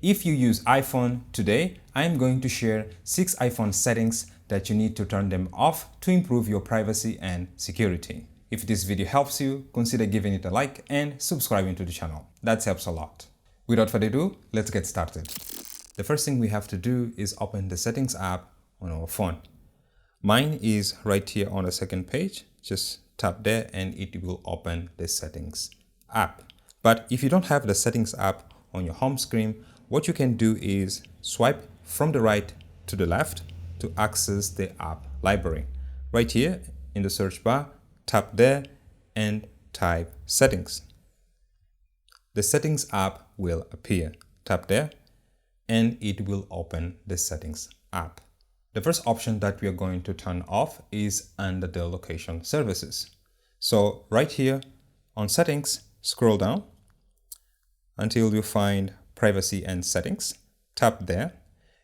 If you use iPhone today, I am going to share 6 iPhone settings that you need to turn them off to improve your privacy and security. If this video helps you, consider giving it a like and subscribing to the channel. That helps a lot. Without further ado, let's get started. The first thing we have to do is open the settings app on our phone. Mine is right here on the second page. Just tap there and it will open the settings app. But if you don't have the settings app on your home screen, what you can do is swipe from the right to the left to access the app library. Right here in the search bar, tap there and type settings. The settings app will appear. Tap there and it will open the settings app. The first option that we are going to turn off is under the location services. So right here on settings, scroll down until you find privacy and settings. Tap there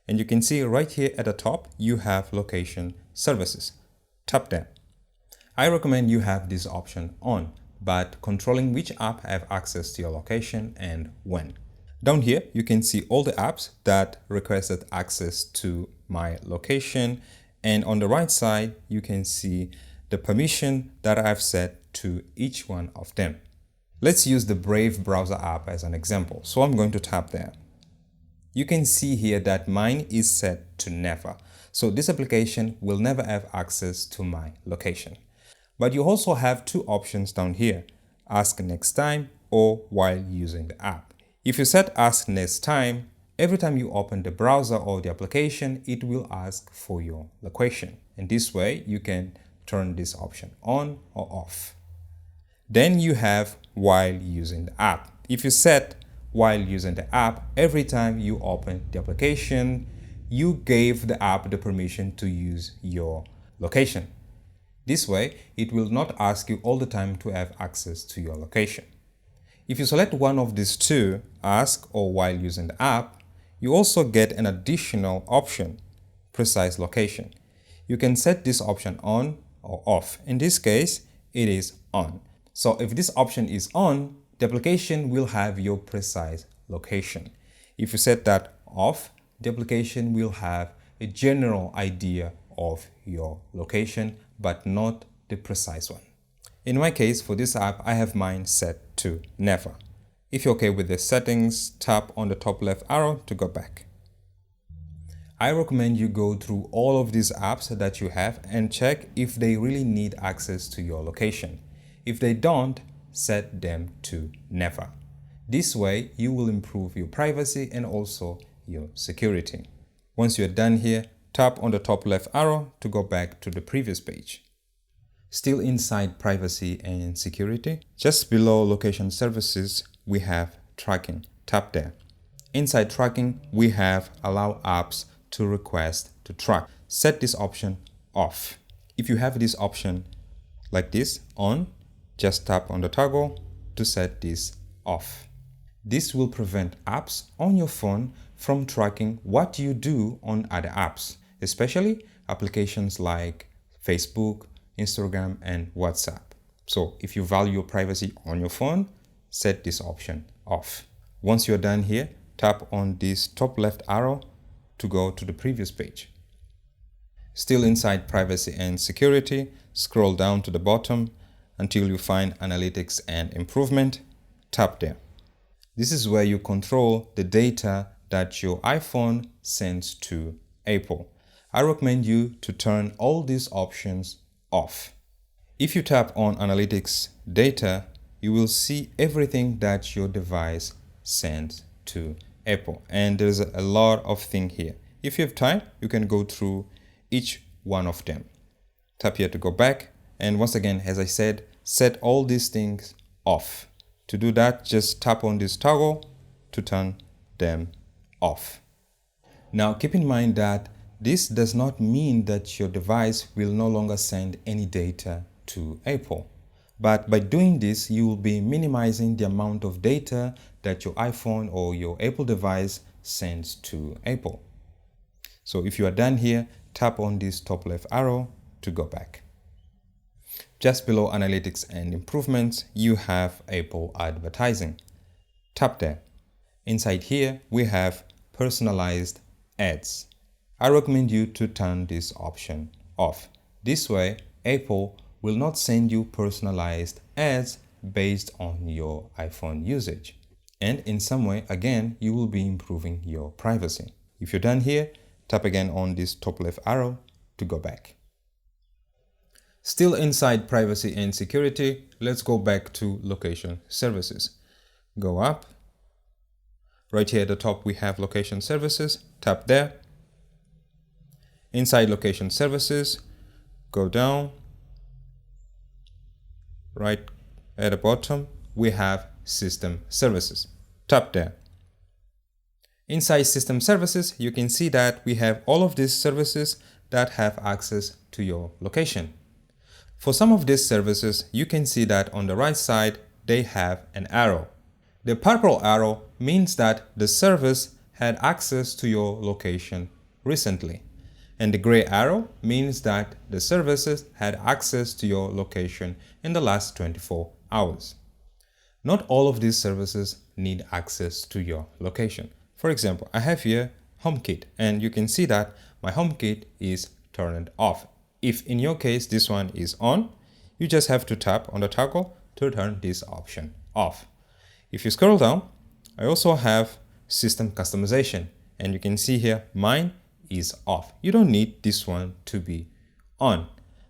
and you can see right here at the top you have location services. Tap there. I recommend you have this option on, but controlling which app have access to your location and when. Down here you can see all the apps that requested access to my location, and on the right side you can see the permission that I've set to each one of them. Let's use the Brave browser app as an example. So I'm going to tap there. You can see here that mine is set to never. So this application will never have access to my location. But you also have two options down here, ask next time or while using the app. If you set ask next time, every time you open the browser or the application, it will ask for your location. And this way you can turn this option on or off. Then you have while using the app. If you set while using the app, every time you open the application, you gave the app the permission to use your location. This way, it will not ask you all the time to have access to your location. If you select one of these two, ask or while using the app, you also get an additional option, precise location. You can set this option on or off. In this case, it is on. So if this option is on, the application will have your precise location. If you set that off, the application will have a general idea of your location, but not the precise one. In my case, for this app, I have mine set to never. If you're okay with the settings, tap on the top left arrow to go back. I recommend you go through all of these apps that you have and check if they really need access to your location. If they don't, set them to never. This way, you will improve your privacy and also your security. Once you're done here, tap on the top left arrow to go back to the previous page. Still inside privacy and security, just below location services, we have tracking. Tap there. Inside tracking, we have allow apps to request to track. Set this option off. If you have this option like this on, just tap on the toggle to set this off. This will prevent apps on your phone from tracking what you do on other apps, especially applications like Facebook, Instagram, and WhatsApp. So if you value your privacy on your phone, set this option off. Once you're done here, tap on this top left arrow to go to the previous page. Still inside privacy and security, scroll down to the bottom until you find analytics and improvement. Tap there. This is where you control the data that your iPhone sends to Apple. I recommend you to turn all these options off. If you tap on analytics data, you will see everything that your device sends to Apple. And there's a lot of things here. If you have time, you can go through each one of them. Tap here to go back. And once again, as I said, set all these things off. To do that, just tap on this toggle to turn them off. Now, keep in mind that this does not mean that your device will no longer send any data to Apple. But by doing this, you will be minimizing the amount of data that your iPhone or your Apple device sends to Apple. So if you are done here, tap on this top left arrow to go back. Just below analytics and improvements, you have Apple advertising. Tap there. Inside here, we have personalized ads. I recommend you to turn this option off. This way, Apple will not send you personalized ads based on your iPhone usage. And in some way, again, you will be improving your privacy. If you're done here, tap again on this top left arrow to go back. Still inside privacy and security, let's go back to location services. Go up. Right here at the top, we have location services. Tap there. Inside location services, go down. Right at the bottom, we have system services. Tap there. Inside system services, you can see that we have all of these services that have access to your location. For some of these services, you can see that on the right side, they have an arrow. The purple arrow means that the service had access to your location recently. And the gray arrow means that the services had access to your location in the last 24 hours. Not all of these services need access to your location. For example, I have here HomeKit, and you can see that my HomeKit is turned off. If in your case this one is on, you just have to tap on the toggle to turn this option off. If you scroll down, I also have system customization, and you can see here mine is off. You don't need this one to be on.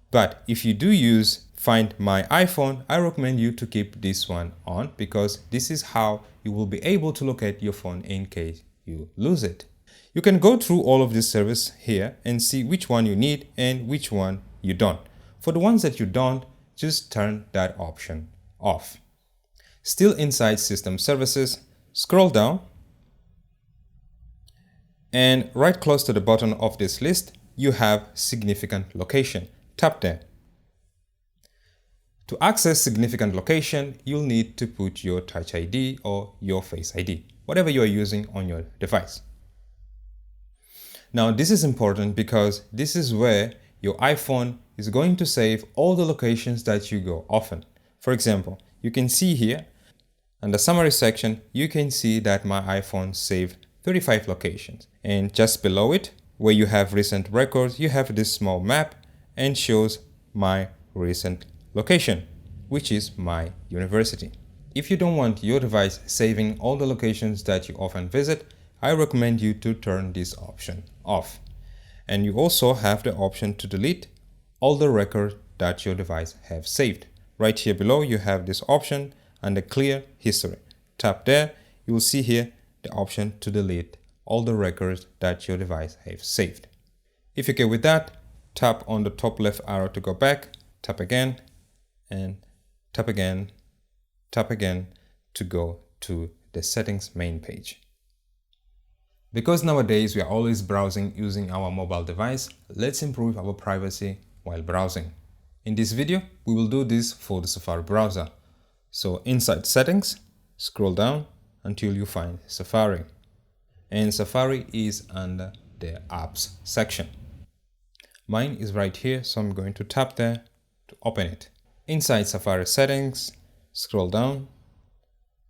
But if you do use Find My iPhone, I recommend you to keep this one on, because this is how you will be able to locate your phone in case you lose it. You can go through all of this service here and see which one you need and which one you don't. For the ones that you don't, just turn that option off. Still inside system services, scroll down, and right close to the bottom of this list, you have significant location. Tap there. To access significant location, you'll need to put your Touch ID or your Face ID, whatever you are using on your device. Now, this is important because this is where your iPhone is going to save all the locations that you go often. For example, you can see here in the summary section, you can see that my iPhone saved 35 locations. And just below it, where you have recent records, you have this small map and shows my recent location, which is my university. If you don't want your device saving all the locations that you often visit, I recommend you to turn this option off. And you also have the option to delete all the records that your device have saved. Right here below, you have this option under Clear History. Tap there, you will see here the option to delete all the records that your device have saved. If you're okay with that, tap on the top left arrow to go back, tap again, and tap again, tap again to go to the settings main page. Because nowadays we are always browsing using our mobile device, let's improve our privacy while browsing. In this video, we will do this for the Safari browser. So inside settings, scroll down until you find Safari. And Safari is under the apps section. Mine is right here, so I'm going to tap there to open it. Inside Safari settings, scroll down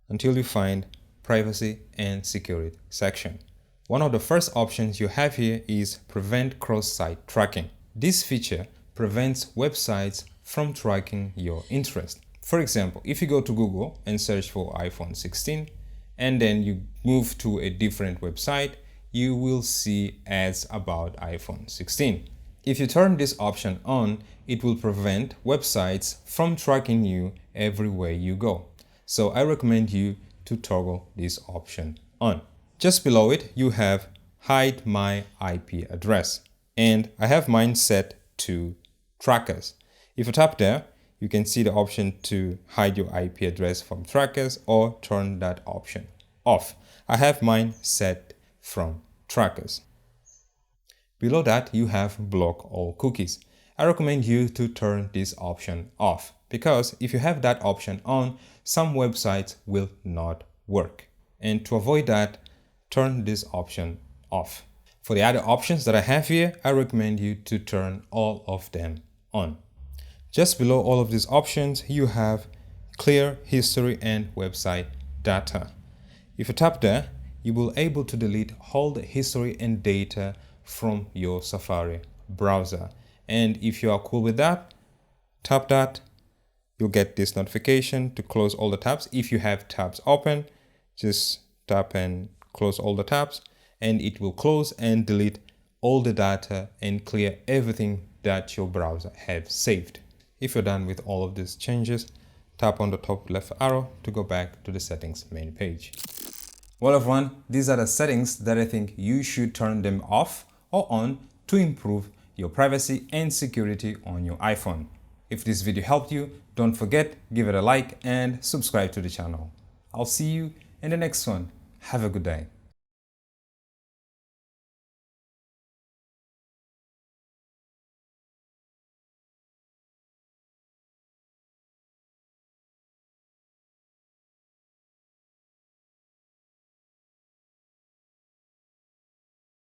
until you find privacy and security section. One of the first options you have here is prevent cross-site tracking. This feature prevents websites from tracking your interest. For example, if you go to Google and search for iPhone 16 and then you move to a different website, you will see ads about iPhone 16. If you turn this option on, it will prevent websites from tracking you everywhere you go. So I recommend you to toggle this option on. Just below it, you have Hide My IP Address, and I have mine set to trackers. If you tap there, you can see the option to hide your IP address from trackers or turn that option off. I have mine set from trackers. Below that, you have block all cookies. I recommend you to turn this option off because if you have that option on, some websites will not work. And to avoid that, turn this option off. For the other options that I have here, I recommend you to turn all of them on. Just below all of these options, you have Clear History and Website Data. If you tap there, you will be able to delete all the history and data from your Safari browser. And if you are cool with that, tap that. You'll get this notification to close all the tabs. If you have tabs open, just tap and close all the tabs, and it will close and delete all the data and clear everything that your browser have saved. If you're done with all of these changes, tap on the top left arrow to go back to the settings main page. Well everyone, these are the settings that I think you should turn them off or on to improve your privacy and security on your iPhone. If this video helped you, don't forget, give it a like and subscribe to the channel. I'll see you in the next one. Have a good day.